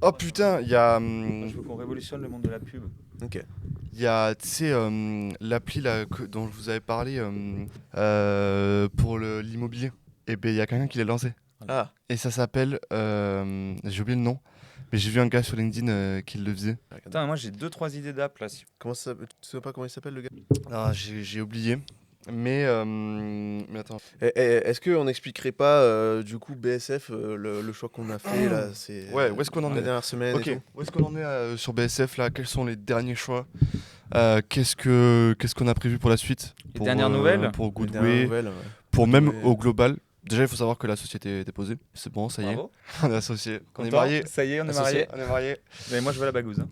Oh putain, il y a, Moi, je veux qu'on révolutionne le monde de la pub. Ok. il y a, tu sais, l'appli là, dont je vous avais parlé pour l'immobilier. Et ben il y a quelqu'un qui l'a lancé. Ah, Et ça s'appelle, j'ai oublié le nom, mais j'ai vu un gars sur LinkedIn qui le faisait. Putain, moi j'ai 2-3 idées d'app là. comment ça, tu sais pas comment il s'appelle le gars? Ah, j'ai oublié. Mais attends. Est-ce qu'on n'expliquerait pas du coup BSF le choix qu'on a fait là, c'est Ouais, où est-ce qu'on en la est? dernière semaine Ok, et tout. où est-ce qu'on en est sur BSF là? Quels sont les derniers choix? Qu'est-ce qu'on a prévu pour la suite? Les dernières nouvelles? Pour Les dernières Goodway, nouvelles, pour même Goodway. au global. Déjà, il faut savoir que la société est déposée. C'est bon, ça y est. Bravo. On est associé. On est Content. mariés. Ça y est, on est Associés, mariés. on est mariés. Mais moi je veux la bagouze. Hein.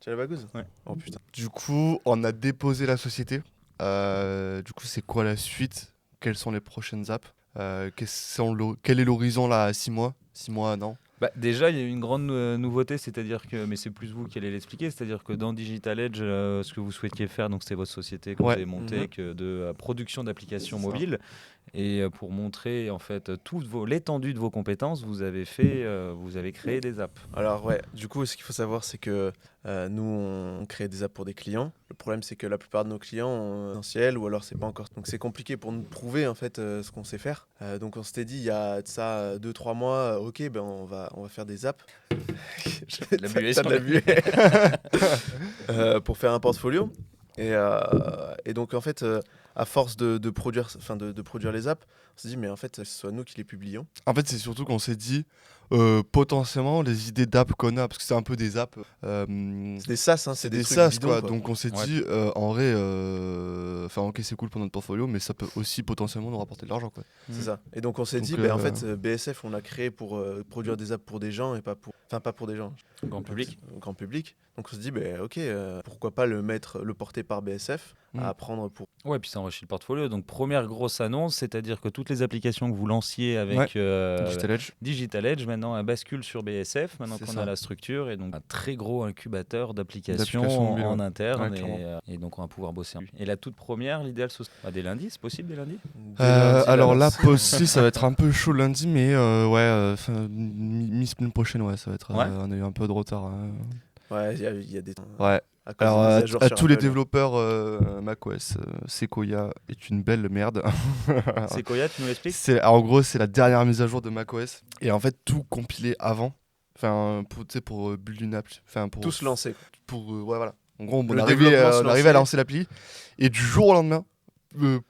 Tu as la bagouze? Ouais. Oh putain. Du coup, on a déposé la société. Du coup, c'est quoi la suite? Quelles sont les prochaines apps? Quel est l'horizon là à 6 mois? 6 mois, non? Bah, déjà, il y a une grande nouveauté, c'est-à-dire que, mais c'est plus vous qui allez l'expliquer, c'est-à-dire que dans Digital Edge, ce que vous souhaitiez faire, donc c'était votre société que vous Ouais. avez montée, Mhm. que de production d'applications C'est ça. mobiles, et pour montrer en fait l'étendue de vos compétences, vous avez créé des apps. Alors ouais, du coup ce qu'il faut savoir c'est que nous on crée des apps pour des clients. Le problème c'est que la plupart de nos clients ont un potentiel ou alors c'est pas encore. Donc c'est compliqué pour nous de prouver en fait ce qu'on sait faire. Donc on s'était dit il y a de ça 2-3 mois, ok ben on va faire des apps. La buée T'as sur de la le- buée. Pour faire un portfolio. Et donc en fait à force de produire, de produire les apps, on s'est dit mais en fait ce soit nous qui les publions. En fait, c'est surtout qu'on s'est dit potentiellement les idées d'app qu'on a, parce que c'est un peu des apps. C'est des SaaS, hein, C'est des des trucs SaaS bidons, quoi. quoi. Donc on s'est Ouais. dit en vrai, enfin ok c'est cool pour notre portfolio, mais ça peut aussi potentiellement nous rapporter de l'argent quoi. C'est ça. Et donc on s'est Donc, dit, en fait, BSF, on l'a créé pour produire des apps pour des gens et pas pour, enfin pas pour des gens, Grand public. au grand public. Donc on se dit, ok, pourquoi pas le porter par BSF Mm. à apprendre pour. Ouais, puis ça enrichit le portfolio. Donc première grosse annonce, c'est-à-dire que toutes les applications que vous lanciez avec Ouais. Digital Edge. Digital Edge, maintenant, elle bascule sur BSF, maintenant C'est qu'on ça. a la structure, et donc un très gros incubateur d'applications D'applications mobiles, en ouais. interne, Ouais, clairement. et donc on va pouvoir bosser. Et la toute première, l'idéal, ce sera dès lundi, c'est possible dès lundi? Dès lundi, Alors là, l'annonce. possible, ça va être un peu chaud lundi, mais ouais, mi-semaine prochaine, ouais, ça va être. Ouais. On a eu un peu de retard. Hein. Ouais, il y a des. Ouais. À cause Alors des mises à, à jour à sur tous les Apple. développeurs macOS, Sequoia est une belle merde. Sequoia, tu nous l'expliques? En gros, c'est la dernière mise à jour de macOS. Et en fait, tout compilé avant. Enfin, tu sais, pour build une app. Enfin, pour. Tous lancés. Ouais, voilà. En gros, on Le arrivait, développement se on arrivait à lançait. lancer l'appli. Et du jour au lendemain,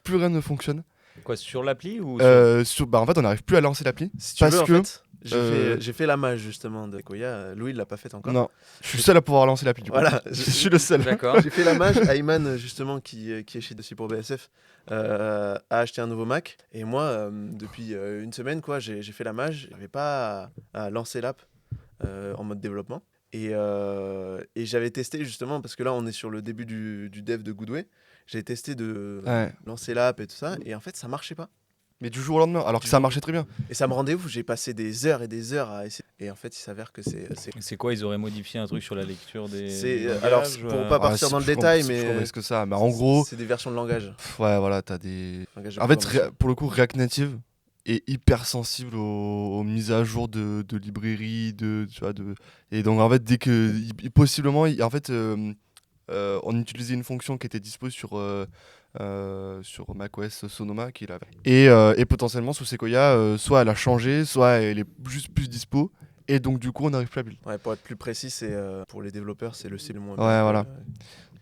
plus rien ne fonctionne. Quoi, sur l'appli ou En fait, on n'arrive plus à lancer l'appli. Si tu parce veux, en que. fait, j'ai fait la mage justement de Koya. Louis, il l'a pas fait encore. Non, je suis seul à pouvoir lancer l'appli du coup. Voilà. Je suis le seul. D'accord. J'ai fait la mage. Ayman, justement, qui est chez Dessus pour BSF, a acheté un nouveau Mac. Et moi, depuis une semaine, quoi, j'ai fait la mage. Je n'avais pas à lancer l'app en mode développement. Et j'avais testé, justement, parce que là, on est sur le début du dev de Goodway. J'ai testé de Ouais. lancer l'app et tout ça. Et en fait, ça marchait pas. Mais du jour au lendemain, alors que ça marchait très bien. Et ça me rendait ouf. J'ai passé des heures et des heures à essayer. Et en fait, il s'avère que C'est quoi, ils auraient modifié un truc sur la lecture des langages, alors, pour pas partir dans le détail, mais. mais. Plus que ça. Mais en gros, C'est des versions de langage. ouais, voilà, t'as des. Langage de En fait, programmation. pour le coup, React Native est hyper sensible aux mises à jour de librairies, tu vois, et donc en fait, dès que possiblement, en fait, on utilisait une fonction qui était dispo sur macOS Sonoma et potentiellement sous Sequoia, soit elle a changé, soit elle est juste plus dispo. Et donc du coup on n'arrive plus à build. Ouais, pour être plus précis, c'est pour les développeurs, c'est le moins. Ouais, bien. voilà.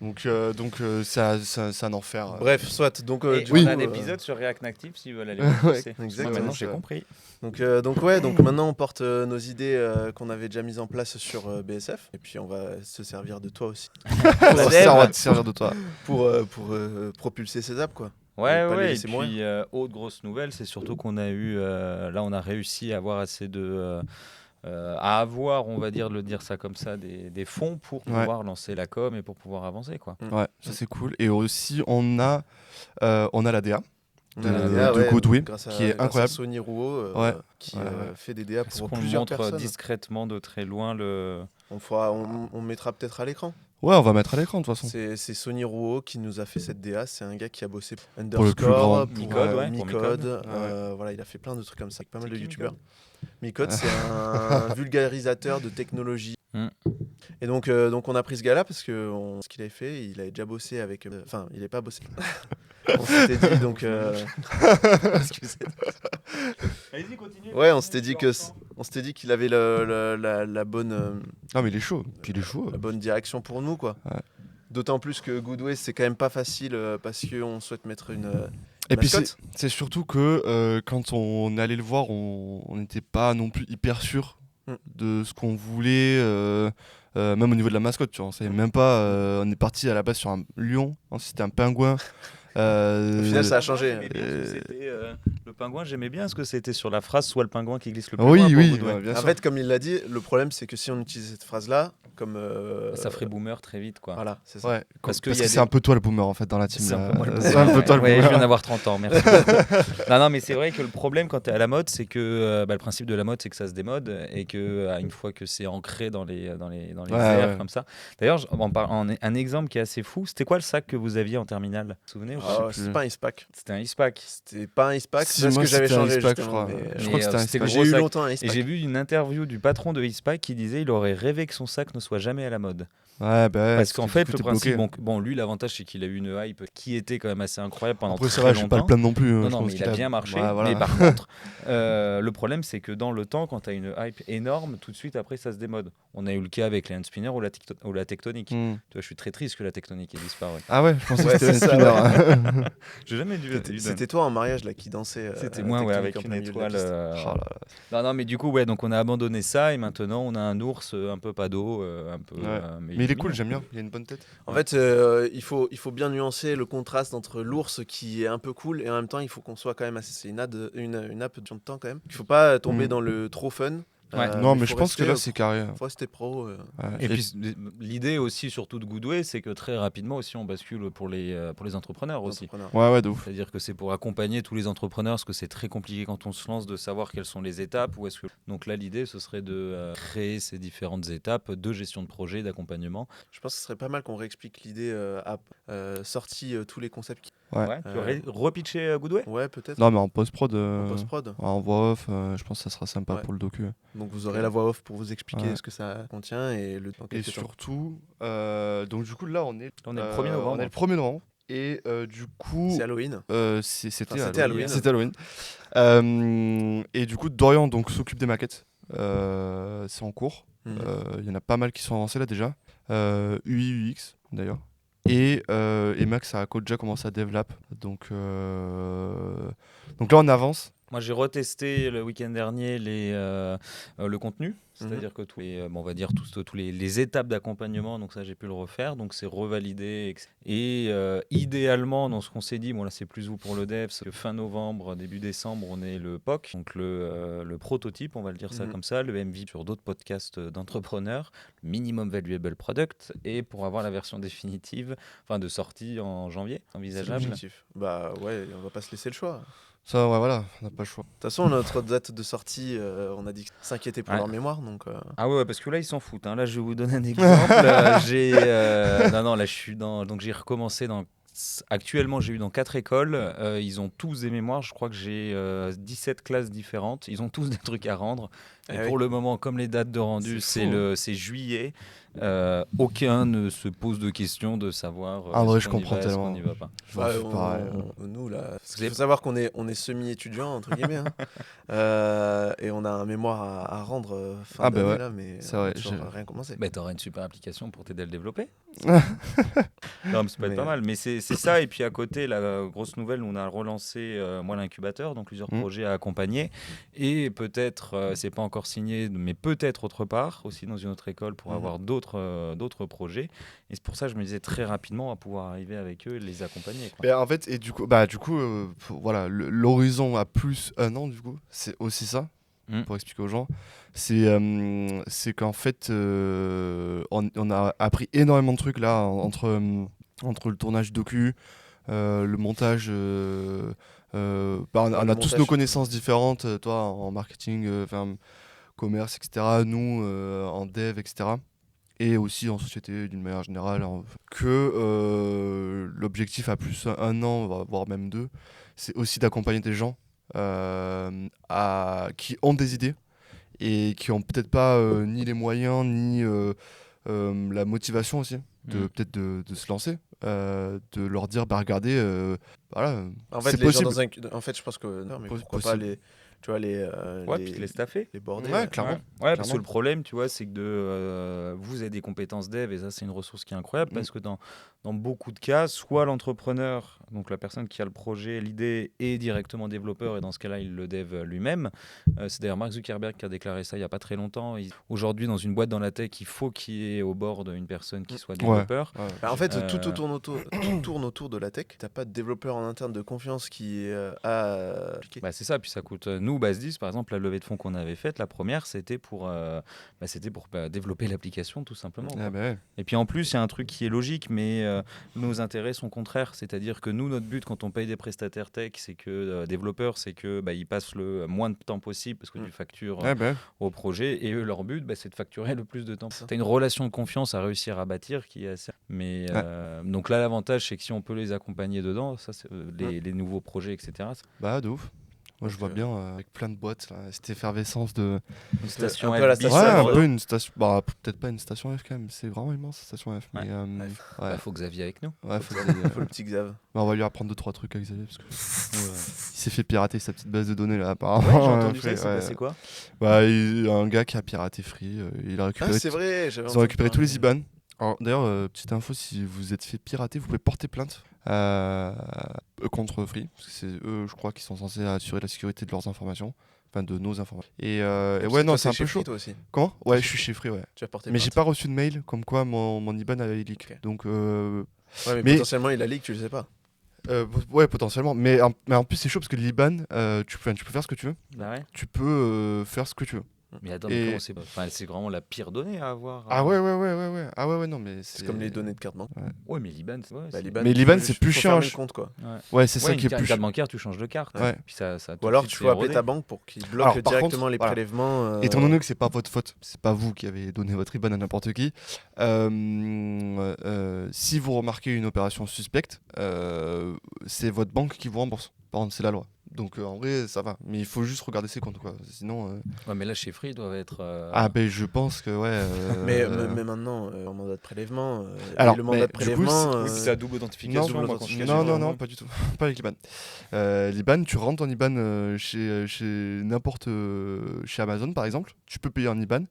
Donc c'est un enfer. Bref, soit. Donc, Et du on coup, a un épisode sur React Native s'ils veulent aller Ouais, voir. C'est- exactement. Maintenant, j'ai Ça. compris. donc maintenant on porte nos idées qu'on avait déjà mises en place sur BSF. Et puis on va se servir de toi aussi on va te servir de toi. pour propulser ces apps, quoi. Ouais, pas les ouais. Et laisser mourir. puis, autre grosse nouvelle, c'est surtout qu'on a eu. Là, on a réussi à avoir assez de. À avoir, on va dire, ça comme ça, des fonds pour Ouais. pouvoir lancer la com et pour pouvoir avancer, quoi. Ouais, ça c'est cool. Et aussi on a la DA. On a la DA, de Goodway, grâce qui est grâce incroyable. à Sony Rouault, Ouais. qui Ouais. fait des DA Est-ce pour qu'on plusieurs montre personnes. discrètement de très loin le. On mettra peut-être à l'écran. Ouais, on va mettre à l'écran de toute façon. C'est Sonny Rouault qui nous a fait cette DA. C'est un gars qui a bossé pour Pour le plus grand. Underscore, pour Micode, ouais, pour Micode. Micode. Voilà, il a fait plein de trucs comme ça, avec pas mal de qui, youtubeurs. Micode Micode, c'est un vulgarisateur de technologie. Mm. Et donc on a pris ce gars-là parce que ce qu'il avait fait, il avait déjà bossé avec. Enfin, il n'avait pas bossé. On s'était dit donc. Excusez. Vas-y, continue. Ouais, on s'était dit qu'il avait la bonne. Non, mais il est chaud. Puis il est chaud. La bonne direction pour nous, quoi. Ouais. D'autant plus que Goodway, c'est quand même pas facile parce qu'on souhaite mettre une Et puis mascotte. c'est surtout que quand on est allé le voir, on n'était pas non plus hyper sûr de ce qu'on voulait, même au niveau de la mascotte, tu vois. On savait même pas. On est parti à la base sur un lion, ensuite c'était un pingouin. Au final, ça a changé. J'aimais bien ce que c'était, le pingouin, j'aimais bien ce que c'était sur la phrase soit le pingouin qui glisse le plus Oui, loin pour oui, Goodway. ouais, bien En sûr. fait, comme il l'a dit, le problème, c'est que si on utilise cette phrase-là, comme. Ça ferait boomer très vite, quoi. Voilà, c'est ça. Ouais, Parce que parce y a que c'est des- un peu toi le boomer en fait dans la team. C'est un là. peu moi le C'est un peu toi le Ouais, je boomer. viens d'avoir 30 ans, merci beaucoup. Non, mais c'est vrai que le problème quand tu es à la mode, c'est que le principe de la mode, c'est que ça se démode et que une fois que c'est ancré dans les Ouais, airs ouais. comme ça. D'ailleurs, un exemple qui est assez fou, c'était quoi le sac que vous aviez en terminale? Vous vous souvenez ou pas? Ah, sais c'est plus. pas un Ispac. C'était un Ispac. C'était pas un Ispac, Si, c'est parce moi, que j'avais c'était un changé. Ispac, je justement, crois. mais, Je crois que c'était un c'était le Ispac. J'ai gros eu sac. longtemps un Et Ispac. j'ai vu une interview du patron de Ispac qui disait il aurait rêvé que son sac ne soit jamais à la mode. Ouais, bah ouais, Parce qu'en du fait, coup, le t'es principe, bloqué. bon, lui, l'avantage, c'est qu'il a eu une hype qui était quand même assez incroyable pendant Après, ça très va, je vais pas le longtemps. plaindre non plus. Non, je non, pense mais il qu'il a bien marché. Ouais, voilà. Mais par contre, le problème, c'est que dans le temps, quand tu as une hype énorme, tout de suite après, ça se démode. On a eu le cas avec les hand spinners ou la tectonique. Hmm. Tu vois, je suis très triste que la tectonique ait disparu. Ah ouais, je pensais Ouais, que c'était c'est un ça, spinner. J'ai jamais dû. C'était toi en mariage là qui dansait. C'était à moi, ouais, Tectonique avec en une plein milieu de la étoile. piste. Oh là là. Non, mais du coup, ouais, donc on a abandonné ça et maintenant on a un ours un peu pado, un peu. Ouais. Mais Mais il est mignon. cool, j'aime bien. Il a une bonne tête. En fait, il faut bien nuancer le contraste entre l'ours qui est un peu cool et en même temps, il faut qu'on soit quand même assez. C'est une app de temps quand même. Il faut pas tomber dans le trop fun. Ouais. Non, mais faut je pense que rester, là, c'est carré. faut rester pro. Ouais. Et puis l'idée aussi surtout de Goodway, c'est que très rapidement aussi on bascule pour les entrepreneurs aussi. entrepreneur. Ouais, ouais, de ouf. C'est-à-dire que c'est pour accompagner tous les entrepreneurs, parce que c'est très compliqué quand on se lance de savoir quelles sont les étapes. Ou est-ce que... Donc là, l'idée, ce serait de créer ces différentes étapes de gestion de projet, d'accompagnement. Je pense que ce serait pas mal qu'on réexplique l'idée sorti tous les concepts. Ouais. Tu aurais repitché Goodway? Ouais, peut-être. Non, mais en post-prod, En post-prod. en voix off, je pense que ça sera sympa Ouais. pour le docu. Donc vous aurez la voix off pour vous expliquer Ouais. ce que ça contient et le temps. Et surtout, donc du coup, là, on est On est le 1er novembre. On est le 1er novembre. Et du coup, C'est Halloween. c'était Enfin, c'était Halloween. C'était Halloween. Et du coup, Dorian donc s'occupe des maquettes. C'est en cours. Mhm. Il y en a pas mal qui sont avancés là déjà. UI, UX d'ailleurs. Et Max a déjà commencé à develop. Donc là, on avance. Moi, j'ai retesté le week-end dernier le contenu, c'est-à-dire que tous les, on va dire tous les étapes d'accompagnement. Donc ça, j'ai pu le refaire. Donc c'est revalidé. Et idéalement, dans ce qu'on s'est dit, bon là, c'est plus vous pour le dev, c'est que fin novembre, début décembre, on est le POC, donc le prototype, on va le dire ça comme ça, le MVP sur d'autres podcasts d'entrepreneurs, le minimum valuable product, et pour avoir la version définitive, enfin de sortie en janvier, C'est envisageable. l'objectif. Bah ouais, on va pas se laisser le choix. Ça, ouais, voilà, on n'a pas le choix. De toute façon, notre date de sortie, on a dit que s'inquiéter pour Ouais. leur mémoire, donc. Ah ouais, parce que là, ils s'en foutent. Hein. Là, je vais vous donner un exemple. Non, là, je suis dans... Donc, j'ai recommencé dans... Actuellement, j'ai eu dans 4 écoles. Ils ont tous des mémoires. Je crois que j'ai 17 classes différentes. Ils ont tous des trucs à rendre. Et Ah pour oui. le moment, comme les dates de rendu, C'est fou, c'est juillet, aucun ne se pose de question de savoir Ah ouais, est-ce je qu'on y comprends va, est-ce tellement. qu'on n'y va pas. Je vois, c'est pareil. Nous là, parce qu'il avez- faut savoir qu'on est semi-étudiant entre guillemets, et on a un mémoire à rendre fin Ah bah d'année ouais. là, mais C'est on a vrai, toujours j'ai- rien commencé. Bah, t'auras une super application pour t'aider à le développer. Non, mais ça peut être Mais, pas mal. Mais c'est ça. Et puis à côté, la grosse nouvelle, on a relancé moi l'incubateur, donc plusieurs projets à accompagner. Et peut-être, c'est pas encore signé, mais peut-être autre part, aussi dans une autre école pour avoir d'autres projets. Et c'est pour ça que je me disais très rapidement, on va pouvoir arriver avec eux et les accompagner. Quoi. Mais en fait, et du coup, voilà, l'horizon à plus 1 an, du coup, c'est aussi ça, pour expliquer aux gens. C'est qu'en fait, on a appris énormément de trucs là, entre le tournage docu, le montage. On a tous nos connaissances différentes, toi en marketing, commerce, etc. Nous en dev, etc. et aussi en société d'une manière générale, hein, que l'objectif à plus 1 an, voire même 2, c'est aussi d'accompagner des gens qui ont des idées et qui ont peut-être pas ni les moyens ni la motivation aussi peut-être de se lancer, de leur dire bah regardez, voilà, En fait, c'est les gens possible. en fait, je pense que non, mais Po- pourquoi pas possible. tu vois Puis te les staffer. les border. Ouais, clairement. Ouais, parce que Clairement. le problème, tu vois, c'est que vous avez des compétences dev, et ça, c'est une ressource qui est incroyable, parce que dans beaucoup de cas, soit l'entrepreneur, donc la personne qui a le projet, l'idée, est directement développeur, et dans ce cas-là, il le dev lui-même. C'est d'ailleurs Mark Zuckerberg qui a déclaré ça il n'y a pas très longtemps. Aujourd'hui, dans une boîte dans la tech, il faut qu'il y ait au bord une personne qui soit développeur. Ouais. Bah, en fait, Euh, tout tourne autour de la tech. T'as pas de développeur en interne de confiance qui a appliqué. Bah, c'est ça, puis ça coûte. Nous, Base 10, par exemple, la levée de fonds qu'on avait faite, la première, c'était pour développer l'application, tout simplement, quoi. Ah bah ouais. Et puis en plus, il y a un truc qui est logique, mais nos intérêts sont contraires. C'est-à-dire que nous, notre but, quand on paye des prestataires tech, c'est que développeurs, c'est que ils passent le moins de temps possible, parce que tu factures Ah bah ouais. au projet, et eux, leur but, c'est de facturer le plus de temps. Ça. Tu as une relation de confiance à réussir à bâtir qui est assez. Mais donc là, l'avantage, c'est que si on peut les accompagner dedans, ça, les nouveaux projets, etc. Bah de ouf. Moi je Donc, vois bien avec plein de boîtes là, cette effervescence de Une station un peu à la F, station ouais, à un Bordeaux. peu une station, bah peut-être pas une station F quand même, c'est vraiment immense cette station F, Ouais. mais Bah, faut Xavier avec nous. ouais, faut que- Faut le petit Xav. bah, on va lui apprendre 2-3 trucs à Xavier parce que Ouais. il s'est fait pirater sa petite base de données là Ouais, apparemment. j'ai entendu ça, Ouais, il s'est passé quoi? Bah un gars qui a piraté Free, il a récupéré Ah, c'est vrai, j'avais ils ont récupéré tous entendu les parler. IBAN. Alors, d'ailleurs, petite info, si vous êtes fait pirater, vous pouvez porter plainte contre Free. Parce que c'est eux, je crois, qui sont censés assurer la sécurité de leurs informations. Enfin, de nos informations. Et Parce ouais, que non, toi, c'est un t'es chez peu Free, chaud. toi aussi. Comment Ouais, T'es je chez suis chez Free, ouais. Tu as porté Mais j'ai plainte. pas reçu de mail comme quoi mon IBAN avait leak. Ok. Donc, Ouais, mais, mais- potentiellement, il a leak, tu le sais pas. ouais, potentiellement. Mais en plus, c'est chaud parce que l'IBAN, tu peux faire ce que tu veux. Bah ouais. Tu peux faire ce que tu veux. Mais attends, Et- mais comment c'est enfin, c'est vraiment la pire donnée à avoir. Ah ouais. Ah ouais, non, mais C'est comme les données de carte bancaire. Ouais, mais Liban, c'est. Ouais, Bah, c'est- Liban, Mais tu Liban, peux- c'est faut plus fermer chiant. le compte, quoi. Ouais. Ouais, c'est ça Ouais, qui est une plus carte chiant. bancaire, tu changes de carte. Ouais. Puis ça Ou tout de alors, suite, tu c'est peux appeler érodé. ta banque pour qu'ils bloquent Alors, par directement contre, les voilà. prélèvements. Étant donné que c'est pas votre faute, c'est pas vous qui avez donné votre IBAN à n'importe qui, si vous remarquez une opération suspecte, c'est votre banque qui vous rembourse. Par contre, c'est la loi. Donc en vrai, ça va. Mais il faut juste regarder ses comptes, quoi. Sinon. Ouais, mais là, chez Free, ils doivent être. Ah ben je pense que ouais. Mais maintenant, en mandat de prélèvement, Alors, et le mandat mais de du coup, prélèvement. Oui, puis c'est à double authentification. Non, moi, quand je suis non, pas du tout. Pas avec l'IBAN. L'IBAN, tu rentres en IBAN chez n'importe chez Amazon par exemple. Tu peux payer en IBAN.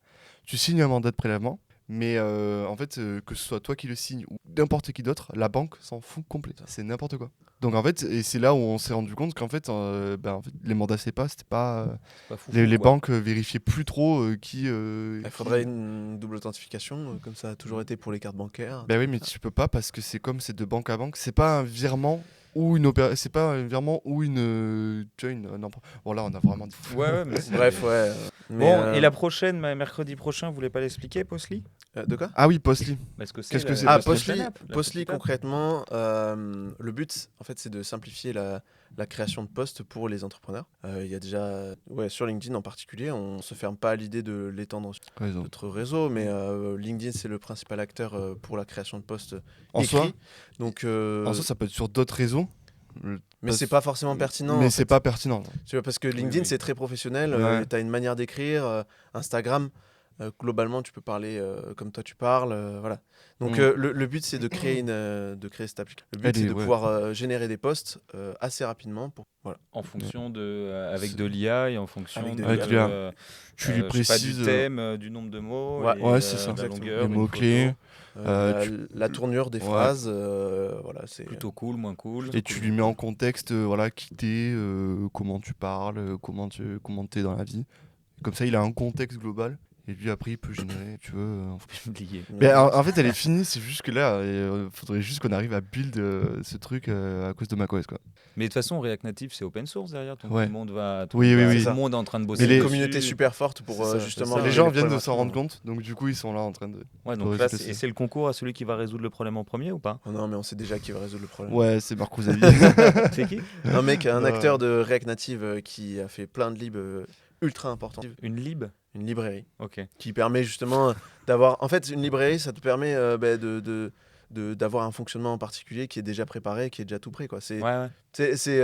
Tu signes un mandat de prélèvement. Mais en fait, que ce soit toi qui le signes ou n'importe qui d'autre, la banque s'en fout complet. C'est n'importe quoi. Donc en fait, et c'est là où on s'est rendu compte qu'en fait, en fait, les mandats CEPA, c'était pas. C'est pas fou, Les quoi. banques vérifiaient plus trop qui. Il faudrait une double authentification, comme ça a toujours été pour les cartes bancaires. Ben oui, mais tu peux pas parce que c'est comme c'est de banque à banque. C'est pas un virement ou une c'est pas un virement ou une. Tu vois, non, bon, là, on a vraiment. Ouais, mais c'est- Bref, ouais. Mais, Bon, et la prochaine, mercredi prochain, vous voulez pas l'expliquer, Postly? de quoi Ah oui, Postly. Parce que c'est Qu'est-ce que c'est, Ah, Postly? Postly concrètement, le but, en fait, c'est de simplifier la création de postes pour les entrepreneurs. Il y a déjà, sur LinkedIn en particulier, on se ferme pas à l'idée de l'étendre sur Raison. d'autres réseaux, mais LinkedIn, c'est le principal acteur pour la création de postes En écrits. soi, Donc, en soi, ça peut être sur d'autres réseaux. mais c'est pas forcément pertinent. Mais en c'est fait. pas pertinent. Tu vois, parce que LinkedIn, oui. c'est très professionnel. Ouais. Tu as une manière d'écrire. Instagram, globalement, tu peux parler comme toi tu parles. Voilà. Donc, le but, c'est de créer cette application. Le but, c'est de pouvoir générer des posts assez rapidement. Voilà. En fonction avec de l'IA et en fonction Avec de, de l'IA. Tu lui je sais pas, précises du thème, du nombre de mots, Ouais. et, Ouais, c'est ça. de la Exactement. longueur, les une mots-clés. photo. La tournure des Ouais. phrases. Voilà, c'est Plutôt cool, moins cool. Et tu lui mets en contexte voilà, qui t'es, comment tu parles, comment t'es dans la vie. Comme ça, il a un contexte global. Et lui, après, il peut générer, tu veux. Oublié. Mais en fait, elle est finie. C'est juste que là, il faudrait juste qu'on arrive à build ce truc à cause de macOS, quoi. Mais de toute façon, React Native, c'est open source derrière. Donc Ouais. tout le monde va. Oui, oui, oui. Tout le monde est en train de bosser. c'est une les- dessus. communauté super forte pour C'est ça, justement. c'est ça. Les régler gens les viennent de s'en rendre problématiques. compte. Donc, du coup, ils sont là en train de. Ouais, donc Faudrait là, se passer. et c'est le concours à celui qui va résoudre le problème en premier ou pas? Oh non, mais on sait déjà qui va résoudre le problème. Ouais, c'est Marco Zavi. C'est qui? Un mec, un Ouais. acteur de React Native qui a fait plein de libs ultra importants. Une lib? une librairie, Ok. qui permet justement d'avoir... En fait, une librairie, ça te permet d'avoir un fonctionnement en particulier qui est déjà préparé, qui est déjà tout prêt, quoi. Ouais, ouais. C'est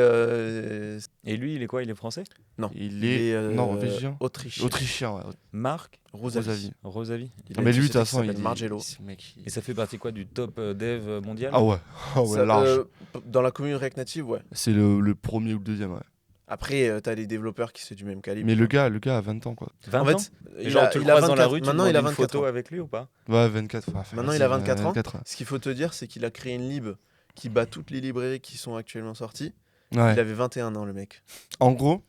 Et lui, il est quoi? Il est français? non, Il est norvégien. autrichien. Autrichien, ouais. Marc Rosavi. Rosavi. Il Ah, a mais une lui, de toute société qui façon, s'appelle il Margello. ce mec, Et ça fait partie quoi du top dev mondial? Ah ouais, ah ouais, Ça, large. dans la commune React Native, ouais. C'est le premier ou le deuxième, ouais. Après, t'as les développeurs qui sont du même calibre. Mais le gars a 20 ans, quoi. 20 En ans? fait, Et genre, tu le croises dans la rue, tu maintenant, demandes il a une 24 photo ans. avec lui ou pas? Ouais, 24. Maintenant, il a 24 ans. 24, ouais. Ce qu'il faut te dire, c'est qu'il a créé une lib qui bat toutes les librairies qui sont actuellement sorties. Ouais. Il avait 21 ans, le mec. En gros,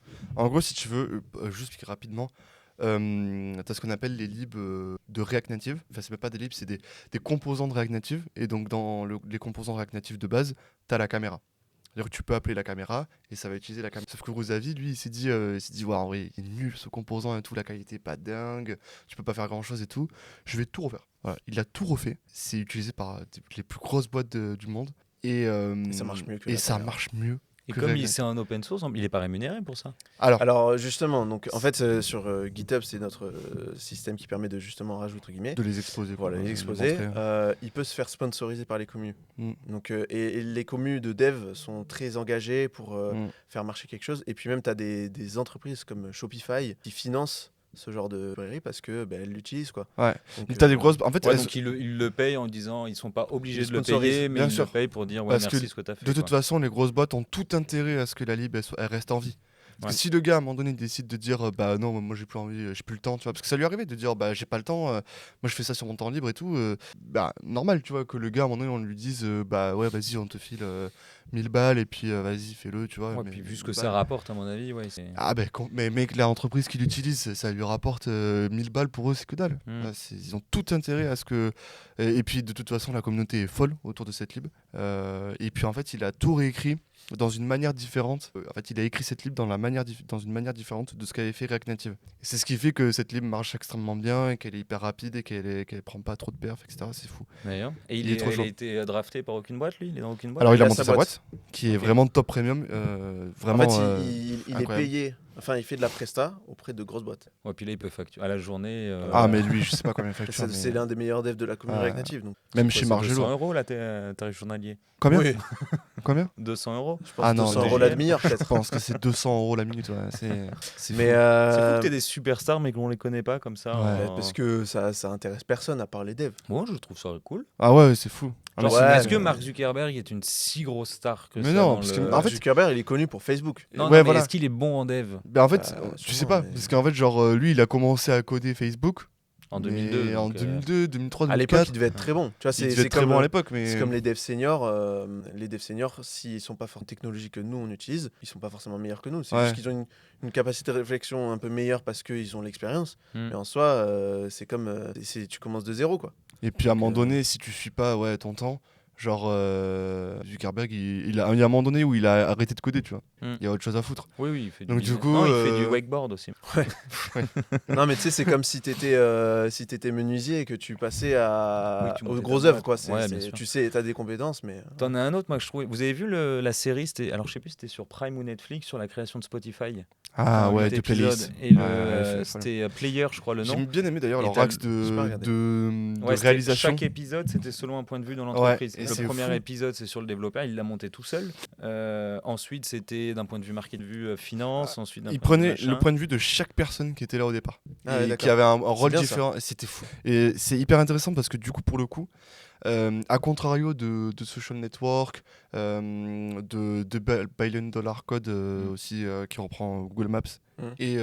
si tu veux, juste rapidement, t'as ce qu'on appelle les libs de React Native. Enfin, c'est même pas des libs, c'est des composants de React Native. Et donc, dans les composants de React Native de base, t'as la caméra. C'est-à-dire que tu peux appeler la caméra et ça va utiliser la caméra. Sauf que Rosavi, lui, il s'est dit, ouais, en vrai, il est nul ce composant et tout, la qualité est pas dingue, tu peux pas faire grand-chose et tout. Je vais tout refaire. Voilà, il a tout refait. C'est utilisé par les plus grosses boîtes du monde. Et ça marche mieux que Et la ça caméra. marche mieux. Et que comme React c'est un open source, il est pas rémunéré pour ça? Alors justement, donc en fait sur GitHub, c'est notre système qui permet de justement rajouter entre guillemets. de les exposer. quoi, Voilà, les de exposer. montrer. Il peut se faire sponsoriser par les communes. Mm. Donc, et les communes de dev sont très engagées pour faire marcher quelque chose. Et puis même, tu as des entreprises comme Shopify qui financent ce genre de librairie parce que elles l'utilisent, quoi. Ouais. Donc, Mais t'as des grosses. En fait, Ouais, elles- donc ils le payent en disant ils sont pas obligés Ils de le sponsorisent, payer, mais bien ils sûr. le payent pour dire ouais, Parce merci que ce que tu as fait. de toute quoi. façon, les grosses boîtes ont tout intérêt à ce que la lib elle reste en vie. Parce Ouais. que si le gars à un moment donné décide de dire bah non, moi j'ai plus envie, j'ai plus le temps, tu vois, parce que ça lui arrivait de dire bah j'ai pas le temps, moi je fais ça sur mon temps libre et tout, bah normal, tu vois, que le gars à un moment donné on lui dise bah ouais, vas-y, on te file 1000 balles et puis vas-y, fais-le, tu vois. Ouais, mais puis vu ce 1000 que ça balles. rapporte, à mon avis, ouais, c'est. Ah ben mais mec, l'entreprise qui l'utilise, ça lui rapporte 1000 balles pour eux, c'est que dalle. Mm. Ils ont tout intérêt à ce que... Et puis de toute façon, la communauté est folle autour de cette lib. Et puis en fait, il a tout réécrit dans une manière différente. En fait, il a écrit cette lib dans une manière différente de ce qu'avait fait React Native. Et c'est ce qui fait que cette lib marche extrêmement bien et qu'elle est hyper rapide et qu'elle prend pas trop de perf, etc. C'est fou. D'ailleurs. Et Il est trop il chaud. a été drafté par aucune boîte, lui? Il est dans aucune boîte? Alors il a a monté sa sa boîte. boîte, qui est Ok. vraiment top premium. Vraiment, en fait, il est incroyable. payé. Enfin, il fait de la presta auprès de grosses boboîtes. Ouais, puis là, il peut facturer à la journée. Ah mais lui, je sais pas combien il facture. C'est mais l'un des meilleurs devs de la commune Ah, React Native. Donc, Même quoi, chez c'est Margello. 200 euros, là, tarif journalier. Combien oui, Combien 200 euros? je pense Ah non, 200 non, euros la TGM. demi-heure Je peut-être. pense que c'est 200 euros la minute. Ouais. C'est Mais fou. C'est fou que t'aies des superstars, mais qu'on les connaît pas comme ça. Ouais, parce que ça intéresse personne à part les devs. Moi, je trouve ça cool. Ah ouais, c'est fou. Ah, Genre, mais ouais, est-ce que mais- Mark Zuckerberg est une si grosse star que Mais ça non, dans parce le- que- Mark fait- Zuckerberg, il est connu pour Facebook. Non, Ouais, non, mais voilà. est-ce qu'il est bon en dev en fait, Bah, tu sais sûrement, pas. mais- Parce qu'en fait, genre, lui, il a commencé à coder Facebook. en mais 2002? En donc, 2002, 2003, À l'époque, 2004. il devait être très bon. Tu vois, Il devait être très comme, bon à l'époque, mais. c'est comme les devs seniors. Les devs seniors, s'ils sont pas forts technologiques que nous on utilise, ils sont pas forcément meilleurs que nous. C'est Ouais. juste qu'ils ont une capacité de réflexion un peu meilleure parce qu'ils ont l'expérience. Hmm. Mais en soi, c'est comme tu commences de zéro, quoi. Et puis à un moment Donc, donné, si tu suis pas ton temps, genre Zuckerberg, il a un moment donné où il a arrêté de coder, tu vois. Hmm. Il y a autre chose à foutre. Oui, oui, il fait du Donc, du business. coup, Non, il fait du wakeboard aussi. Non, mais tu sais, c'est comme si t'étais menuisier et que tu passais Oui, tu montais aux ta grosses boîte. œuvres, quoi. Ouais, bien sûr. Tu sais, t'as des compétences, mais T'en as un autre, moi, que je trouvais. Vous avez vu la série, alors je sais plus si c'était sur Prime ou Netflix, sur la création de Spotify. Ah Un ouais, huit de épisodes. playlist. Et le, Ouais, c'est folle. c'était Player, je crois, le nom. J'ai bien aimé d'ailleurs Et leur t'as- axe j'ai pas regardé. de Ouais, c'était- réalisation. chaque épisode, c'était selon un point de vue dans l'entreprise. Ouais, et Le c'est premier fou. épisode, c'est sur le développeur, il l'a monté tout seul. Ensuite, c'était d'un point de vue marketing, de vue finance. Ensuite, d'un Il point de vue prenait le machin. point de vue de chaque personne qui était là au départ. Ah ouais, et d'accord. qui avait un rôle bien, ça. différent. Et c'était fou. Et c'est hyper intéressant parce que du coup, pour le coup, à contrario de Social Network, de Billion Dollar Code aussi, qui reprend Google Maps, et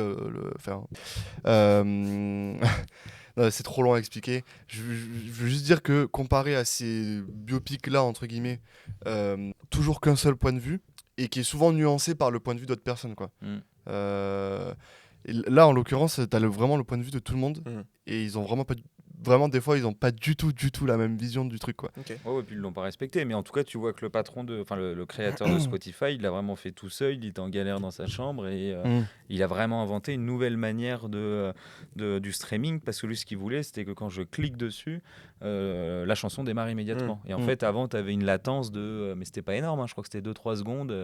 non, c'est trop long à expliquer. Je veux juste dire que comparé à ces biopics-là, entre guillemets, toujours qu'un seul point de vue, et qui est souvent nuancé par le point de vue d'autres personnes, quoi. Mm. Et là, en l'occurrence, t'as vraiment le point de vue de tout le monde, Mm. et ils ont vraiment pas vraiment des fois ils ont pas du tout la même vision du truc quoi. Ok. Ouais, et puis ils l'ont pas respecté. Mais en tout cas, tu vois que le patron enfin le créateur de Spotify, il l'a vraiment fait tout seul. Il était en galère dans sa chambre et il a vraiment inventé une nouvelle manière du streaming parce que lui, ce qu'il voulait, c'était que quand je clique dessus, la chanson démarre immédiatement. Et en fait, avant, tu avais une latence mais c'était pas énorme. Je crois que c'était 2-3 secondes.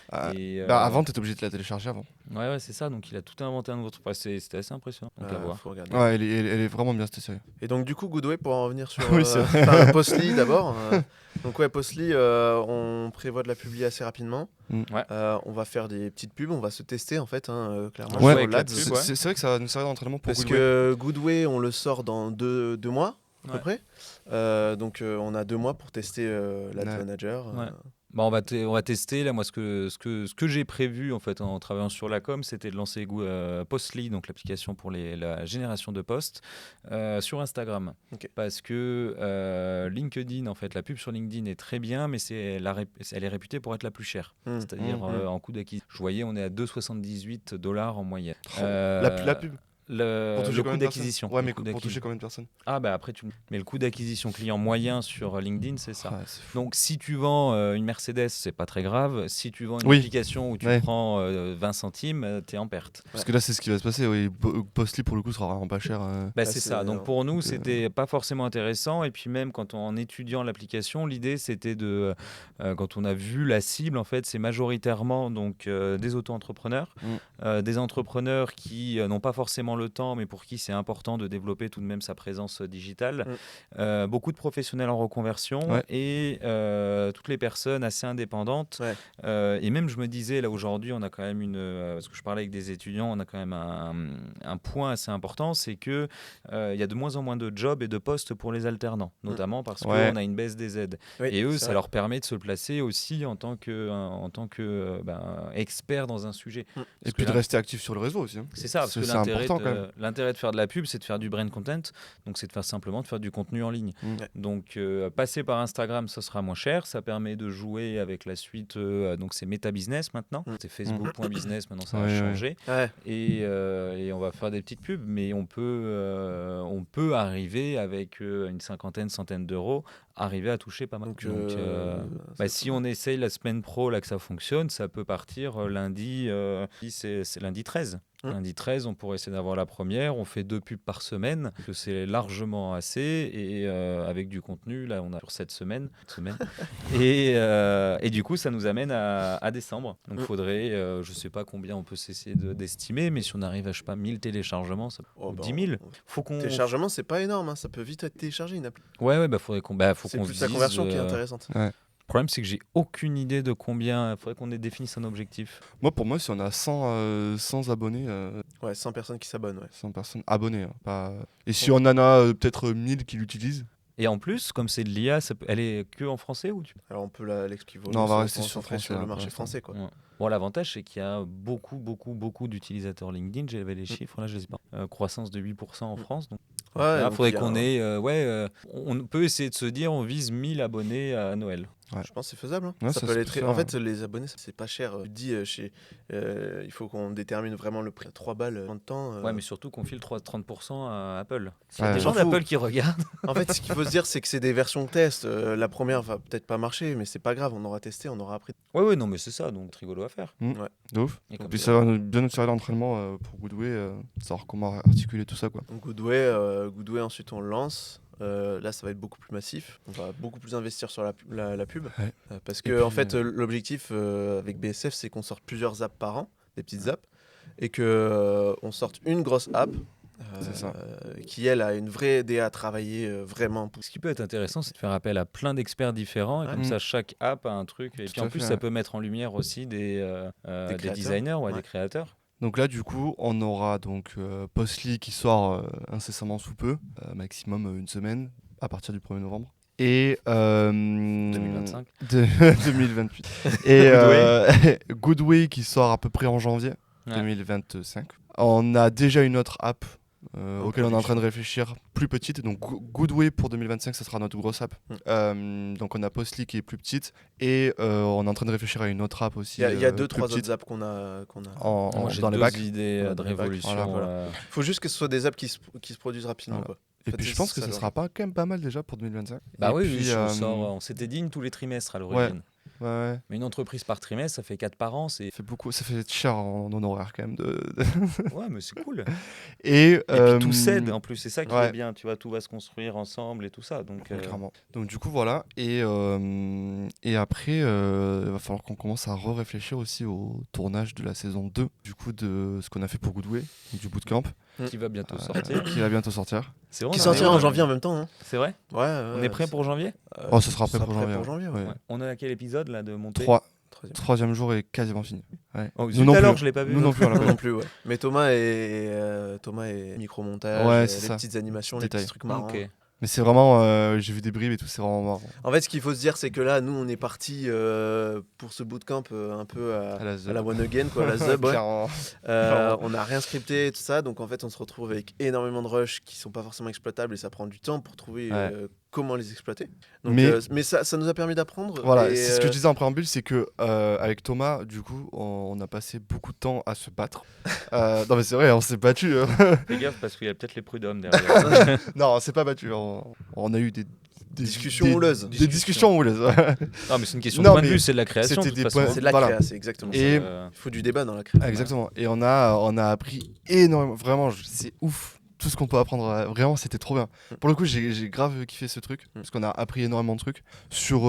Avant t'étais obligé de la télécharger avant. Ouais, c'est ça. Donc il a tout inventé un nouveau truc. C'était assez impressionnant. Donc à voir. Faut regarder. Ouais, elle est vraiment bien cette série. Et donc du coup Goodway, pour en revenir sur Oui, c'est vrai. Postly d'abord. Donc ouais, Postly, on prévoit de la publier assez rapidement. Ouais. On va faire des petites pubs, on va se tester en fait, clairement. Ouais, sur avec la l'Ads. pub, ouais. C'est vrai que ça va nous servir d'entraînement pour Parce Goodway. que Goodway, on le sort dans 2 mois à peu Ouais. près. Donc on a 2 mois pour tester l'Ads Ouais. Manager. Ouais. Bah, on va tester. Là, moi, ce que j'ai prévu en fait en travaillant sur la com, c'était de lancer Postly, donc l'application pour la génération de posts, sur Instagram. Ok. Parce que LinkedIn, en fait, la pub sur LinkedIn est très bien, mais elle est réputée pour être la plus chère. C'est-à-dire en coût d'acquisition. Je voyais, on est à $2,78 en moyenne. La pub. Le Toucher coût combien de d'acquisition. personnes ? Ouais, mais Le coût pour d'acquisition. toucher combien de personnes ? Ah bah après mais le coût d'acquisition client moyen sur LinkedIn, c'est ça. Ouais, c'est fou. Donc si tu vends une Mercedes, c'est pas très grave. Si tu vends une Oui. application où tu Ouais. prends 20 centimes, t'es en perte. Parce que là c'est ce qui va se passer. Oui. Postly pour le coup sera vraiment pas cher. Bah, c'est ça. Donc pour nous, donc, c'était pas forcément intéressant. Et puis même en étudiant l'application, l'idée c'était quand on a vu la cible, en fait, c'est majoritairement donc des auto-entrepreneurs, des entrepreneurs qui n'ont pas forcément le temps, mais pour qui c'est important de développer tout de même sa présence digitale. Beaucoup de professionnels en reconversion et toutes les personnes assez indépendantes. Et même je me disais là aujourd'hui, on a quand même parce que je parlais avec des étudiants, on a quand même un point assez important, c'est que il y a de moins en moins de jobs et de postes pour les alternants, notamment parce qu'on a une baisse des aides. Et eux, ça leur permet de se placer aussi en tant que expert dans un sujet. Et puis de rester actif sur le réseau aussi. C'est ça, parce que l'intérêt de faire de la pub, c'est de faire du brand content, donc c'est simplement de faire du contenu en ligne. Donc passer par Instagram, ça sera moins cher, ça permet de jouer avec la suite, donc c'est Meta Business maintenant, c'est Facebook.business, maintenant ça a changé. Et on va faire des petites pubs, mais on peut arriver avec une centaine d'euros, arriver à toucher pas mal. Donc si on essaye la semaine pro là que ça fonctionne, ça peut partir lundi, c'est lundi 13. Lundi 13, on pourrait essayer d'avoir la première. On fait 2 pubs par semaine, que c'est largement assez. Et avec du contenu, là, on a sur cette semaine. Et du coup, ça nous amène à décembre. Donc, il faudrait, je ne sais pas combien on peut s'essayer d'estimer, mais si on arrive à, je sais pas, 1000 téléchargements, 10 000. Téléchargement, c'est pas énorme, ça peut vite être téléchargé une appli. Ouais, faudrait qu'on c'est plus la conversion qui est intéressante. Le problème, c'est que j'ai aucune idée de combien. Il faudrait qu'on définisse un objectif. Pour moi, si on a 100 abonnés. 100 personnes qui s'abonnent. 100 personnes abonnées. Pas... Et si on en a peut-être 1000 qui l'utilisent. Et en plus, comme c'est de l'IA, elle est que en français ou Alors on peut l'expliquer. Non, on va rester sur le marché français. Quoi. Ouais. Bon, l'avantage, c'est qu'il y a beaucoup d'utilisateurs LinkedIn. J'avais les chiffres, là, je les ai pas. Croissance de 8% en France. Donc, il faudrait qu'on ait. On peut essayer de se dire, on vise 1000 abonnés à Noël. Je pense que c'est faisable. Ça peut aller En fait, les abonnés, c'est pas cher. Tu dis, il faut qu'on détermine vraiment le prix. 3 balles en de temps. Ouais, mais surtout qu'on file 30% à Apple. Il y a des gens d'Apple qui regardent. En fait, ce qu'il faut se dire, c'est que c'est des versions test. La première va peut-être pas marcher, mais c'est pas grave. On aura testé, on aura appris. Ouais, non, mais c'est ça. Donc, rigolo à faire. De ouf. Et puis ça va bien nous servir d'entraînement pour Goodway, savoir comment articuler tout ça. Donc Goodway, ensuite on le lance. Là, ça va être beaucoup plus massif. On va beaucoup plus investir sur la pub. Parce que, en fait, l'objectif avec BSF, c'est qu'on sorte plusieurs apps par an, des petites apps, et qu'on sorte une grosse app. Qui elle a une vraie DA à travailler vraiment. Ce qui peut être intéressant, c'est de faire appel à plein d'experts différents et comme ça chaque app a un truc et puis en plus ça peut mettre en lumière aussi des designers des créateurs. Donc là du coup on aura donc Postly qui sort incessamment sous peu, maximum une semaine à partir du 1er novembre. Et 2025 2028 et Goodway qui sort à peu près en janvier 2025. On a déjà une autre app auquel on est en train de réfléchir, plus petite. Donc Goodway pour 2025, ça sera notre grosse app. Donc on a Postly qui est plus petite et on est en train de réfléchir à une autre app aussi. Il y a 2-3 autres apps qu'on a. Moi, j'ai dans les bacs. idées de révolution. Il faut juste que ce soit des apps qui se produisent rapidement. Quoi. Et fait, puis c'est je pense que ça, ça le sera pas quand même pas mal déjà pour 2025. Bah Et oui, puis, on s'était dit tous les trimestres à l'origine. ouais. Mais une entreprise par trimestre, ça fait 4 par an. Ça fait beaucoup, ça fait cher en honoraire quand même. Ouais, mais c'est cool. Et puis tout cède en plus, c'est ça qui ouais. est bien. Tu vois, tout va se construire ensemble et tout ça. Donc, Clairement. Donc du coup voilà. Et après, il va falloir qu'on commence à réfléchir aussi au tournage de la saison 2. Du coup de ce qu'on a fait pour Goodway, donc du bootcamp. qui va bientôt sortir. Qui va bientôt sortir. C'est vrai, Qui on sortira en arrive- janvier en même temps. Hein. C'est vrai. Ouais, On est prêt pour janvier. Oh, ce sera prêt pour janvier. ouais. Ouais. On est à quel épisode là de monter 3. Troisième. Troisième jour est quasiment fini. Ouais. Oh, Nous non alors, plus. je l'ai pas vu. Nous non plus. on l'a Moi pas non vu. plus, ouais. Mais Thomas et micro-montage, Ouais, c'est les ça. petites animations, les Détail. petits trucs marrants. Ok. Mais c'est vraiment, j'ai vu des bribes et tout, c'est vraiment marrant. En fait, ce qu'il faut se dire, c'est que là, nous, on est parti pour ce bootcamp un peu À la à la One Again, quoi, à la Zub. Ouais. Clairement. On n'a rien scripté et tout ça, donc en fait, on se retrouve avec énormément de rushs qui sont pas forcément exploitables et ça prend du temps pour trouver Ouais. comment les exploiter. Donc, Mais- mais ça nous a permis d'apprendre. Voilà, et, c'est ce que je disais en préambule, c'est que avec Thomas, du coup, on a passé beaucoup de temps à se battre. Non mais c'est vrai, on s'est battu. Fais gaffe parce qu'il y a peut-être les prud'hommes derrière. Non, on s'est pas battu. On a eu des Discussions houleuses. Des discussions houleuses. Non, mais c'est une question Non, de point de mais vue, c'est de la création. c'était de toute des façon. points- C'est de la Voilà. créa, c'est exactement ça. Et- Il faut du débat dans la créa. Exactement. Et on a appris énormément. Vraiment, c'est ouf. Tout ce qu'on peut apprendre, vraiment, c'était trop bien. Pour le coup, j'ai grave kiffé ce truc parce qu'on a appris énormément de trucs sur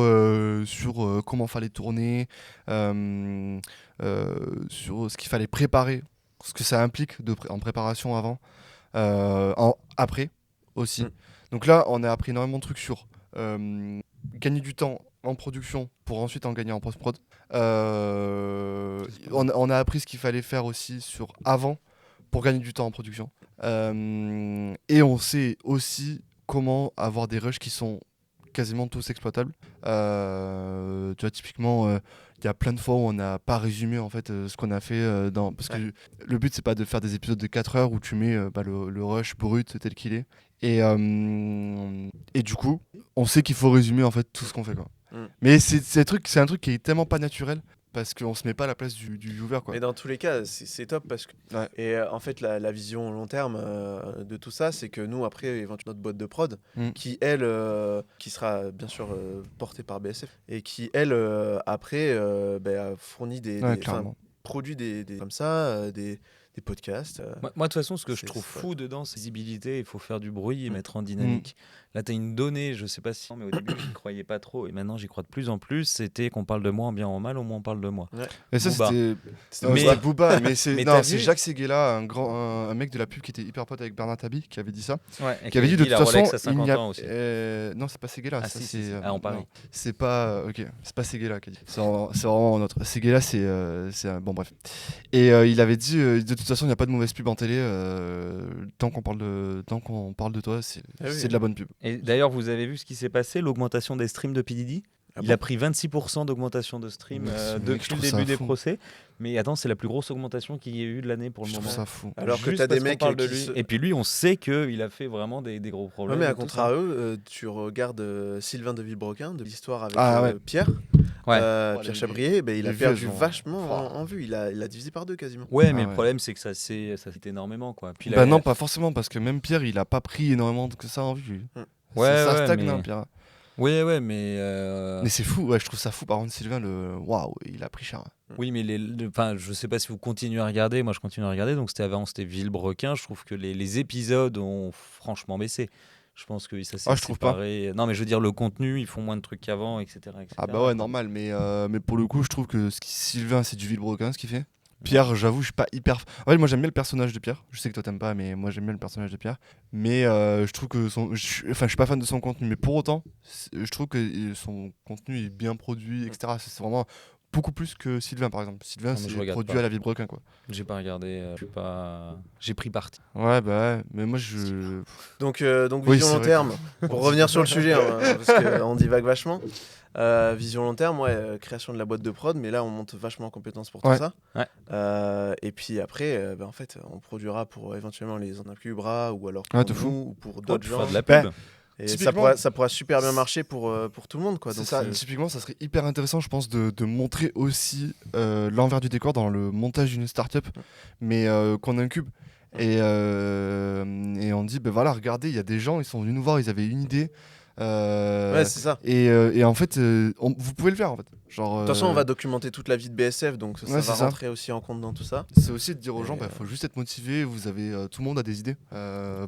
comment fallait tourner, sur ce qu'il fallait préparer, ce que ça implique en préparation avant, après aussi. Donc là, on a appris énormément de trucs sur gagner du temps en production pour ensuite en gagner en post-prod. On a appris ce qu'il fallait faire aussi sur avant pour gagner du temps en production. Et on sait aussi comment avoir des rushs qui sont quasiment tous exploitables. Tu vois, typiquement, il y a plein de fois où on n'a pas résumé en fait ce qu'on a fait parce que le but c'est pas de faire des épisodes de 4 heures où tu mets le rush brut tel qu'il est. Et du coup, on sait qu'il faut résumer en fait tout ce qu'on fait quoi. Mais c'est un truc qui est tellement pas naturel parce qu'on se met pas à la place du viewer quoi. Mais dans tous les cas, c'est top parce que. Ouais. Et en fait, la vision long terme de tout ça, c'est que nous, après, éventuellement, notre boîte de prod, qui, elle, qui sera bien sûr portée par BSF, et qui, elle, après, fournit produit des comme ça, des podcasts. Moi, de toute façon, ce que je c'est- trouve c'est- fou dedans, c'est la visibilité. Il faut faire du bruit et mettre en dynamique. Là, tu as une donnée, je sais pas si. Mais au début, j'y croyais pas trop. Et maintenant, j'y crois de plus en plus. C'était qu'on parle de moi en bien ou en mal, au moins on parle de moi. Et ça Booba. c'était Mais- Booba, mais c'est Mais t'as c'est vu Jacques Séguéla, un mec de la pub qui était hyper pote avec Bernard Tapie qui avait dit ça. Ouais, et Qui avait dit de toute la façon Rolex à 50 il n'y a ans aussi. non, c'est pas Séguéla, Ah, ça si, c'est si. Ah, on parlait. non, c'est pas c'est pas Séguéla qui a dit. C'est vraiment un autre. Séguéla bon bref. Et il avait dit de toute façon, il n'y a pas de mauvaise pub en télé tant qu'on parle de toi, c'est de la bonne pub. Et d'ailleurs, vous avez vu ce qui s'est passé, l'augmentation des streams de P. Diddy. Il a pris 26% d'augmentation de stream Mec, je depuis trouve le ça début des fou. procès. Mais attends, c'est la plus grosse augmentation qu'il y ait eu de l'année pour le Je trouve moment. ça fou. Alors que Juste t'as des parce qu'on mecs parle de qui lui. se- Et puis lui, on sait qu'il a fait vraiment des gros Ouais, problèmes. mais à et tout ça. contrario, tu regardes Sylvain de Villebrequin, de l'histoire avec Pierre. Ouais. Pierre Chabrier, il a les perdu vues, elles ont- vachement en vue. Il a divisé par 2 quasiment. Ouais, mais Ah le ouais. problème, c'est que ça s'est énormément. Quoi. Puis Bah non, pas forcément parce que même Pierre, il a pas pris énormément que ça en vue. Ouais, ça ouais, stagne mais- hein, Pierre. Ouais, mais. Mais c'est fou, je trouve ça fou par contre Sylvain waouh, il a pris cher. Oui, mais je sais pas si vous continuez à regarder. Moi, je continue à regarder. Donc, c'était Villebrequin. Je trouve que les épisodes ont franchement baissé. Je pense que ça s'est je trouve pas. séparé. Non, mais je veux dire, le contenu, ils font moins de trucs qu'avant, etc., etc. Ah bah ouais, normal, mais pour le coup, je trouve que Sylvain, c'est du Villebrequin ce qu'il fait. Pierre, j'avoue, je suis pas hyper. En fait, moi j'aime bien le personnage de Pierre. Je sais que toi t'aimes pas, mais moi j'aime bien le personnage de Pierre. Mais je trouve que je suis pas fan de son contenu, mais pour autant, je trouve que son contenu est bien produit, etc. C'est vraiment beaucoup plus que Sylvain par exemple. Sylvain, Non, mais je c'est regarde produit pas. à la Villebrequin quoi. J'ai pas regardé. J'ai pris parti. Ouais, bah ouais, mais moi je. Donc Oui, vision c'est long vrai terme, pour revenir sur le sujet, hein, parce qu'on divague vachement. Vision long terme, création de la boîte de prod, mais là on monte vachement en compétences pour tout ça. Ouais. Et puis après, en fait, on produira pour éventuellement les Bras ou alors Ouais, pour de fou. nous ou pour Pour d'autres gens. faire de la pub. Et Typiquement- ça pourra super bien marcher pour tout le monde. Quoi. C'est Donc, ça, typiquement, ça serait hyper intéressant, je pense, de montrer aussi l'envers du décor dans le montage d'une startup, mais qu'on incube. Et on dit, ben voilà, regardez, il y a des gens, ils sont venus nous voir, ils avaient une idée. Ouais, c'est ça. Et en fait, vous pouvez le faire en fait. Genre, De toute façon, on va documenter toute la vie de BSF, donc ça ouais, va c'est ça. rentrer aussi en compte dans tout ça. c'est aussi de dire aux Et, gens, faut juste être motivé. Vous avez, tout le monde a des idées,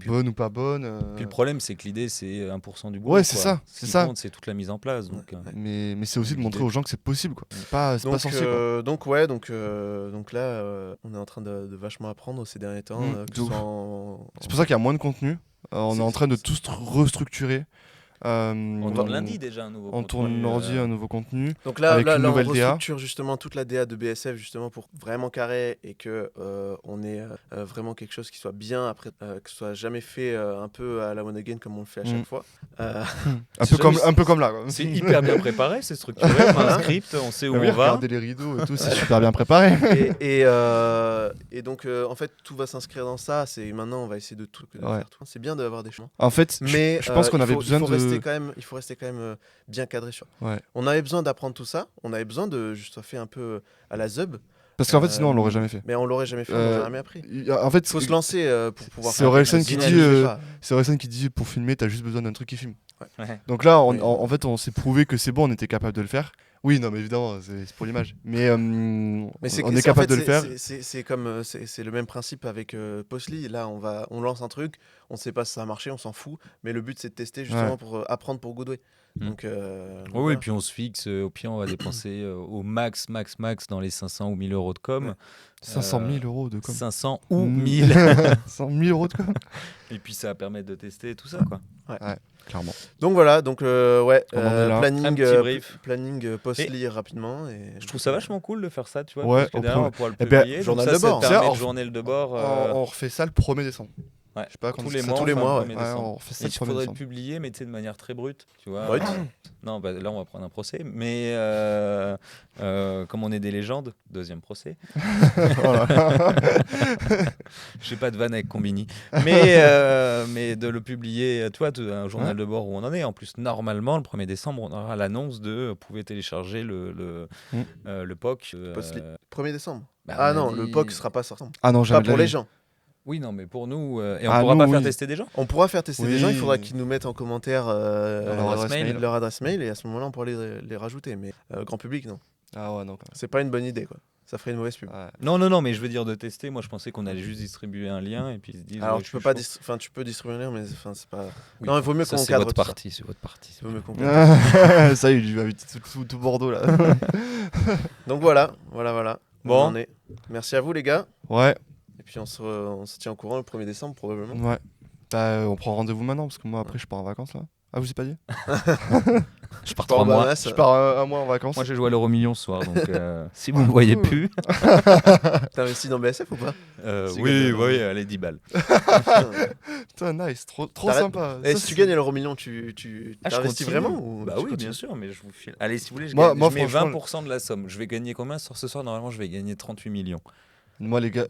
bonnes ou pas bonnes. Puis le problème, c'est que l'idée, c'est 1% du boulot. Ouais, c'est quoi. ça, Ce c'est qui ça. compte, c'est toute la mise en place. Donc, Mais c'est aussi de montrer L'idée. aux gens que c'est possible, quoi. C'est pas sorcier, quoi. donc là, on est en train de vachement apprendre ces derniers temps. Que ce de ouf. soit en- C'est pour ça qu'il y a moins de contenu. On est en train de tout restructurer. on tourne lundi déjà un nouveau On contenu, tourne lundi un nouveau contenu. Donc là, Avec une on nouvelle DA. restructure justement toute la DA de BSF justement pour vraiment carré et que on ait vraiment quelque chose qui soit bien après, que ce soit jamais fait un peu à la one again comme on le fait à chaque fois. Un peu comme là, quoi. C'est hyper bien préparé, c'est structuré, on a un script, on sait où Ah oui, on va. regardez les rideaux et tout, c'est super bien préparé. Et donc en fait tout va s'inscrire dans ça. C'est maintenant on va essayer de faire tout. C'est bien d'avoir des chemins. En fait, Mais je pense qu'on avait besoin il faut de. rester quand même bien cadré sur. Ouais. On avait besoin d'apprendre tout ça. On avait besoin de juste faire un peu à la Zub. Parce qu'en fait, sinon, on l'aurait jamais fait. Mais on l'aurait jamais fait, on l'aurait jamais appris. En fait, Faut se lancer pour pouvoir. c'est Orelsan qui Zinel, dit, je sais pas. c'est Orelsan qui dit pour filmer, t'as juste besoin d'un truc qui filme. Ouais. Donc là, Oui. en fait, on s'est prouvé que c'est bon, on était capable de le faire. Oui, non, mais évidemment, c'est pour l'image. Mais on est capable de le faire. C'est comme c'est le même principe avec Postly. Là, on lance un truc, on sait pas si ça a marché, on s'en fout. Mais le but c'est de tester justement pour apprendre pour Goodway. Donc, Oui, et puis on se fixe, au pire, on va dépenser au max dans les 500 ou 1000 euros de com. 500 000 euros de com. 500 ou 1000. 100 000 euros de com. Et puis ça va permettre de tester tout ça, quoi. Ouais, clairement. Donc voilà, donc ouais, On en est là. Un planning, petit brief. planning Postly rapidement. Et Je trouve ça vachement cool de faire ça, tu vois. Ouais, parce que derrière, on va pouvoir le Eh ben, publier. journal donc de ça bord. te permet Ça, de journal de bord. On refait ça le 1er décembre. Ouais, Je sais pas quand tous c'est les ça, mois. tous les enfin, mois, le 1er Ouais, décembre. on refait ça Et le il 1er faudrait le décembre. publier, mais tu sais, de manière très brute, tu vois. Brut. Non, bah, là, on va prendre un procès. Mais comme on est des légendes, deuxième procès. Je sais pas de vanne avec Combini. Mais de le publier, toi, un journal de bord où on en est. En plus, normalement, le 1er décembre, on aura l'annonce de vous pouvez télécharger le POC. Postly. 1er décembre. Bah, Ah on a non, dit- le POC sera pas sorti. Ah non, Pas jamais de pour la les vie. gens. Oui, non, mais pour nous. Et on Ah, pourra nous, pas faire oui. tester des gens. On pourra faire tester des Oui. gens, il faudra qu'ils nous mettent en commentaire Leur adresse mail. leur adresse mail et à ce moment-là on pourra les rajouter. Mais grand public, non. Ah ouais, non, quand C'est pas une bonne idée, quoi. Ça ferait une mauvaise pub. même. Ouais. Non, mais je veux dire de tester. Moi, je pensais qu'on allait juste distribuer un lien et puis ils se disent. Alors ouais, tu je peux suis pas chaud. enfin tu peux distribuer un lien, mais enfin c'est pas. Oui, Non, il vaut mieux ça, qu'on c'est cadre votre tout ça. partie, c'est votre partie. Il vaut mieux qu'on cadre. Ça y est, lui invite tout Bordeaux là. Donc voilà. Bon. On en est. Merci à vous les gars. Ouais, Et puis on se tient au courant le 1er décembre probablement. ouais. On prend rendez-vous maintenant parce que moi après je pars en vacances là. Ah, vous ai pas dit? Je pars Pas 3 en mois. Bahamas. Je pars un mois en vacances. Moi, j'ai joué à l'euro million ce soir, donc si vous me voyez plus. T'as investi dans BSF ou pas? C'est Oui, gagné, oui, allez, 10 balles. Putain, nice, trop T'arrêtes- sympa. Et Ça, si tu c'est- gagnes l'euro million, tu Ah, je t'investis continue. vraiment ou Bah tu oui, continues bien sûr, mais je vous file. Allez, si vous voulez, je Moi, mets franchement, 20% de la somme. Je vais gagner combien ce soir? Normalement, je vais gagner 38 millions. Moi les gars,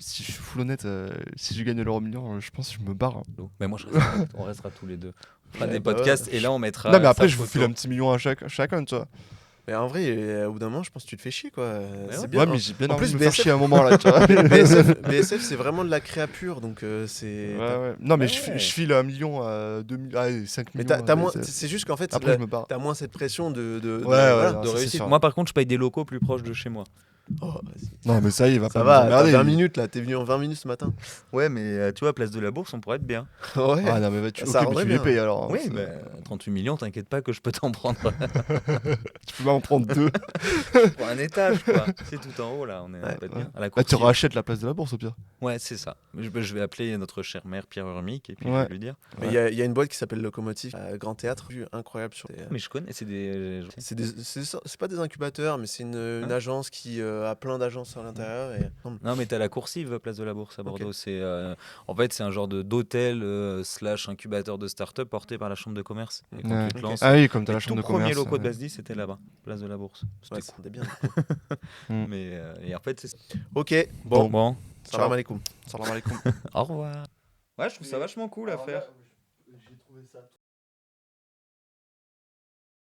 si je suis full honnête, si je gagne l'euro million, je pense que je me barre. Hein. Mais moi, on restera tous les deux. On fera Ouais, des bah podcasts ouais. et là, on mettra. Non mais après sa je vous photo. file un petit million à chacun, tu vois. Mais en vrai, au bout d'un moment, je pense que tu te fais chier, quoi. C'est ouais. bien. Ouais, mais j'ai bien En envie plus, de me faire BSF chier un moment là, tu vois. BSF, c'est vraiment de la créa pure, donc c'est. Ouais. Non mais Ouais. je file 1 million à 2 millions, allez, 5 Mais millions. t'as moins. c'est- C'est juste qu'en fait, Après je me barre. t'as moins cette pression de Ouais, De non, ça, c'est réussite. sûr. Moi, par contre, je paye des locaux plus proches de chez moi. Oh, vas-y. Non mais ça y est, il va Ça pas va, me t'as emmerder. 20 minutes là, t'es venu en 20 minutes ce matin. Ouais, mais tu vois, place de la Bourse, on pourrait être bien. Ouais. Ah non mais tu, Ça ok, mais rendrait tu les bien. payes alors. hein, Oui, c'est- mais 38 millions, t'inquiète pas que je peux t'en prendre Tu peux m'en prendre 2. pour un étage, quoi. C'est tout en haut, là. On est Ouais. peut être bien. À la Ah, tu coursier. rachètes la place de la bourse au pire. Ouais, c'est ça. Je vais appeler notre chère mère Pierre Urmic et puis je Ouais. vais lui dire. Mais il y a une boîte qui s'appelle Locomotive, à Grand Théâtre, incroyable sur. Mais je connais, c'est des. C'est pas des incubateurs, mais c'est une Hein agence qui a plein d'agences à l'intérieur. Et... Non, mais t'as la Coursive, place de la Bourse à Bordeaux. Ok. C'est en fait c'est un genre d'hôtel slash incubateur de start-up porté par la chambre de commerce. Et quand Ouais. tu te lances, Ah oui, comme t'as les la chambre de tout premiers commerce. locaux de Basdi, c'était là-bas, place de la Bourse. C'était Ouais, cool. c'était bien. Mais et en fait c'est Ok, bon, bon. salam alaikum. Salam alaikum. Au revoir. Ouais, je trouve ça vachement cool à faire. J'ai trouvé ça